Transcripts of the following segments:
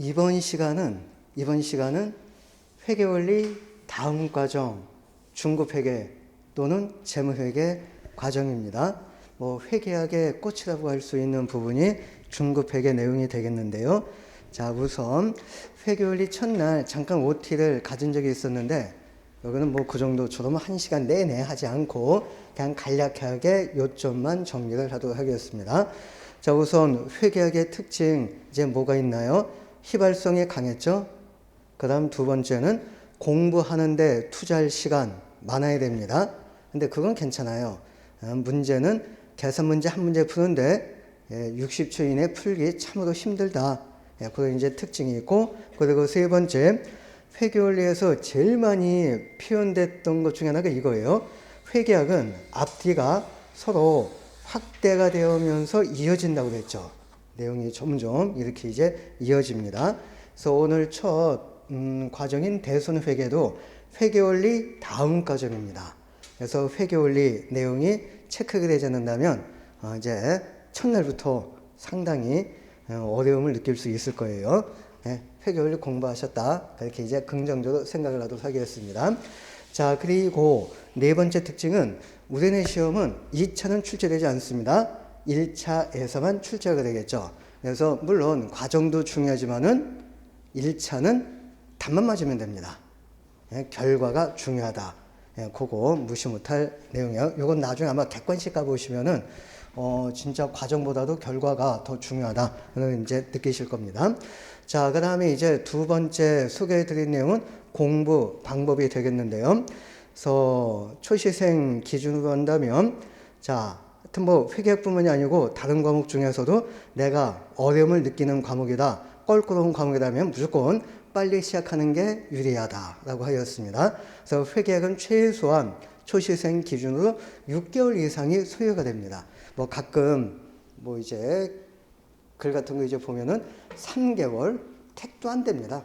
이번 시간은 회계원리 다음 과정, 중급회계 또는 재무회계 과정입니다. 회계학의 꽃이라고 할 수 있는 부분이 중급회계 내용이 되겠는데요. 자, 우선 회계원리 첫날 잠깐 OT를 가진 적이 있었는데, 여기는 그 정도처럼 1시간 내내 하지 않고 그냥 간략하게 요점만 정리를 하도록 하겠습니다. 자, 우선 회계학의 특징 이제 뭐가 있나요? 휘발성이 강했죠. 그 다음 두 번째는 공부하는데 투자할 시간 많아야 됩니다. 근데 그건 괜찮아요. 문제는 계산 문제 한 문제 푸는데 60초 이내 풀기 참으로 힘들다. 그런 이제 특징이 있고, 그리고 세 번째, 회계원리에서 제일 많이 표현됐던 것 중에 하나가 이거예요. 회계학은 앞뒤가 서로 확대가 되면서 이어진다고 그랬죠. 내용이 점점 이렇게 이제 이어집니다. 그래서 오늘 첫 과정인 대손회계도 회계원리 다음 과정입니다. 그래서 회계원리 내용이 체크가 되지 않는다면 이제 첫날부터 상당히 어려움을 느낄 수 있을 거예요. 회계원리 공부하셨다, 그렇게 이제 긍정적으로 생각을 하도록 하겠습니다. 자, 그리고 네 번째 특징은 우리네 시험은 2차는 출제되지 않습니다. 1차에서만 출제가 되겠죠. 그래서 물론 과정도 중요하지만은 1차는 답만 맞으면 됩니다. 결과가 중요하다. 그거 무시 못할 내용이에요. 이건 나중에 아마 객관식 가보시면은 진짜 과정보다도 결과가 더 중요하다는 이제 느끼실 겁니다. 자, 그 다음에 이제 두 번째 소개해 드린 내용은 공부 방법이 되겠는데요. 그래서 초시생 기준으로 한다면, 자, 하여튼 회계뿐만이 아니고 다른 과목 중에서도 내가 어려움을 느끼는 과목이다, 껄끄러운 과목이라면 무조건 빨리 시작하는 게 유리하다라고 하였습니다. 그래서 회계학은 최소한 초시생 기준으로 6개월 이상이 소요가 됩니다. 가끔 이제 글 같은 거 이제 보면은 3개월 택도 안 됩니다.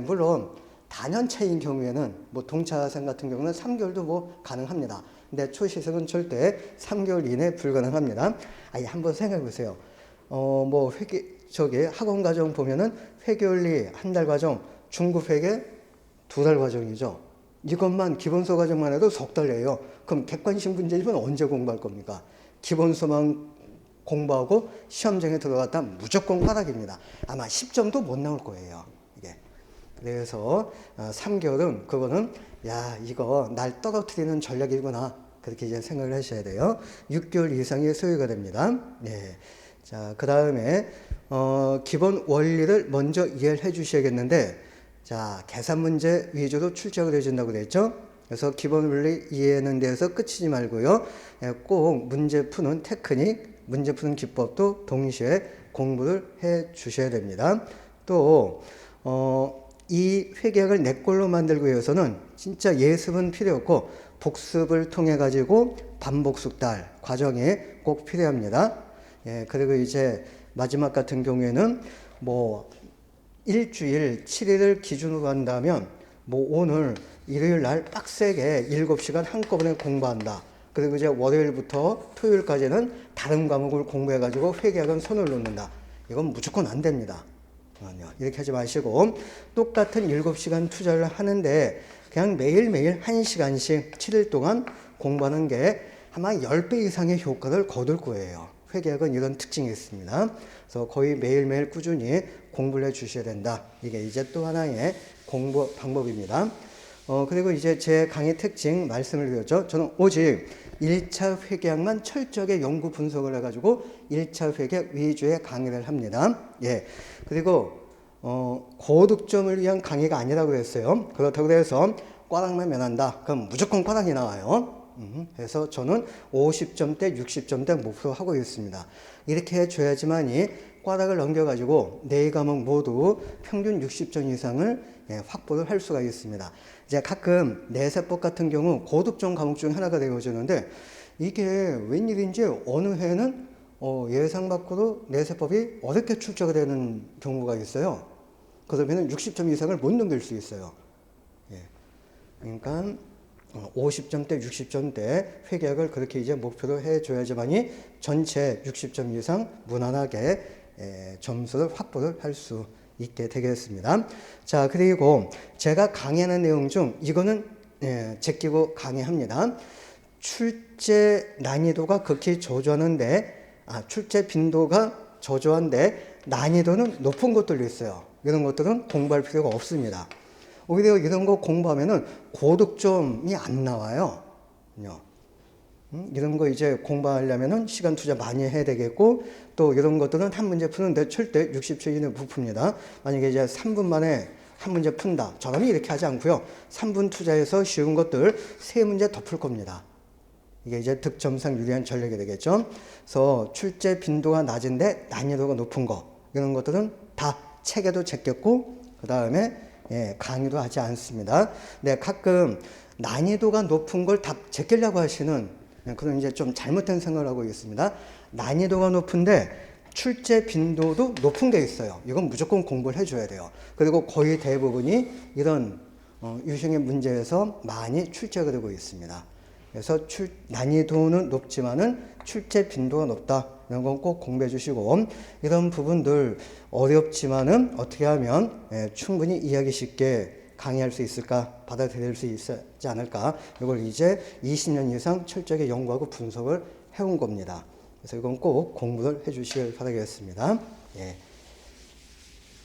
물론 다년차인 경우에는 동차생 같은 경우는 3개월도 가능합니다. 근데 초시생은 절대 3개월 이내 불가능합니다. 한번 생각해 보세요. 학원 과정 보면은 회계원리 한 달 과정, 중급회계 2달 과정이죠. 이것만 기본서 과정만 해도 석 달이에요. 그럼 객관식 문제집은 언제 공부할 겁니까? 기본서만 공부하고 시험장에 들어갔다 무조건 꽈락입니다. 아마 10점도 못 나올 거예요. 이게. 그래서 3개월은 그거는 이거 날 떨어뜨리는 전략이구나, 그렇게 이제 생각을 하셔야 돼요. 6개월 이상의 소요가 됩니다. 네. 자, 그 다음에 기본 원리를 먼저 이해를 해 주셔야겠는데, 자, 계산 문제 위주로 출제가 되어진다고 그랬죠. 그래서 기본 원리 이해하는 데서 끝이지 말고요. 꼭 문제 푸는 테크닉, 문제 푸는 기법도 동시에 공부를 해 주셔야 됩니다. 또 이 회계학을 내 걸로 만들기 위해서는 진짜 예습은 필요 없고 복습을 통해 가지고 반복 숙달 과정이 꼭 필요합니다. 그리고 이제 마지막 같은 경우에는 일주일 7일을 기준으로 한다면 오늘 일요일 날 빡세게 7시간 한꺼번에 공부한다. 그리고 이제 월요일부터 토요일까지는 다른 과목을 공부해 가지고 회계학은 손을 놓는다. 이건 무조건 안 됩니다. 이렇게 하지 마시고 똑같은 7시간 투자를 하는데 그냥 매일매일 1시간씩 7일 동안 공부하는 게 아마 10배 이상의 효과를 거둘 거예요. 회계학은 이런 특징이 있습니다. 그래서 거의 매일매일 꾸준히 공부를 해 주셔야 된다. 이게 이제 또 하나의 공부 방법입니다. 그리고 이제 제 강의 특징 말씀을 드렸죠. 저는 오직 1차 회계학만 철저하게 연구 분석을 해가지고 1차 회계학 위주의 강의를 합니다. 그리고 고득점을 위한 강의가 아니라고 했어요. 그렇다고 해서 꽈락만 면한다, 그럼 무조건 꽈락이 나와요. 그래서 저는 50점대, 60점대 목표로 하고 있습니다. 이렇게 해줘야지만이 꽈락을 넘겨가지고 네 과목 모두 평균 60점 이상을 확보를 할 수가 있습니다. 이제 가끔 내세법 같은 경우 고득점 과목 중 하나가 되어지는데, 이게 웬일인지 어느 해는 예상 밖으로 내세법이 어렵게 출제가 되는 경우가 있어요. 그러면 60점 이상을 못 넘길 수 있어요. 그러니까 50점대, 60점대 회계학을 그렇게 이제 목표로 해줘야지만이 전체 60점 이상 무난하게 점수를 확보를 할 수 있게 되겠습니다. 자, 그리고 제가 강의하는 내용 중 이거는 제끼고 강의합니다. 출제 난이도가 극히 저조하는데, 출제 빈도가 저조한데 난이도는 높은 것들도 있어요. 이런 것들은 공부할 필요가 없습니다. 오히려 이런 거 공부하면은 고득점이 안 나와요. 이런 거 이제 공부하려면은 시간 투자 많이 해야 되겠고, 또 이런 것들은 한 문제 푸는데 절대 60초 이내 못 풉니다. 만약에 이제 3분 만에 한 문제 푼다. 저는 이렇게 하지 않고요. 3분 투자해서 쉬운 것들 3문제 더 풀 겁니다. 이게 이제 득점상 유리한 전략이 되겠죠. 그래서 출제 빈도가 낮은데 난이도가 높은 거, 이런 것들은 다 책에도 제꼈고, 그 다음에 강의도 하지 않습니다. 네, 가끔 난이도가 높은 걸 다 제끼려고 하시는 그런 이제 좀 잘못된 생각을 하고 있습니다. 난이도가 높은데 출제 빈도도 높은 게 있어요. 이건 무조건 공부를 해줘야 돼요. 그리고 거의 대부분이 이런 유형의 문제에서 많이 출제가 되고 있습니다. 그래서 난이도는 높지만은 출제 빈도가 높다. 이런 건 꼭 공부해 주시고, 이런 부분들 어렵지만은 어떻게 하면 충분히 이해하기 쉽게 강의할 수 있을까, 받아들일 수 있지 않을까, 이걸 이제 20년 이상 철저하게 연구하고 분석을 해온 겁니다. 그래서 이건 꼭 공부를 해 주시길 바라겠습니다. 예.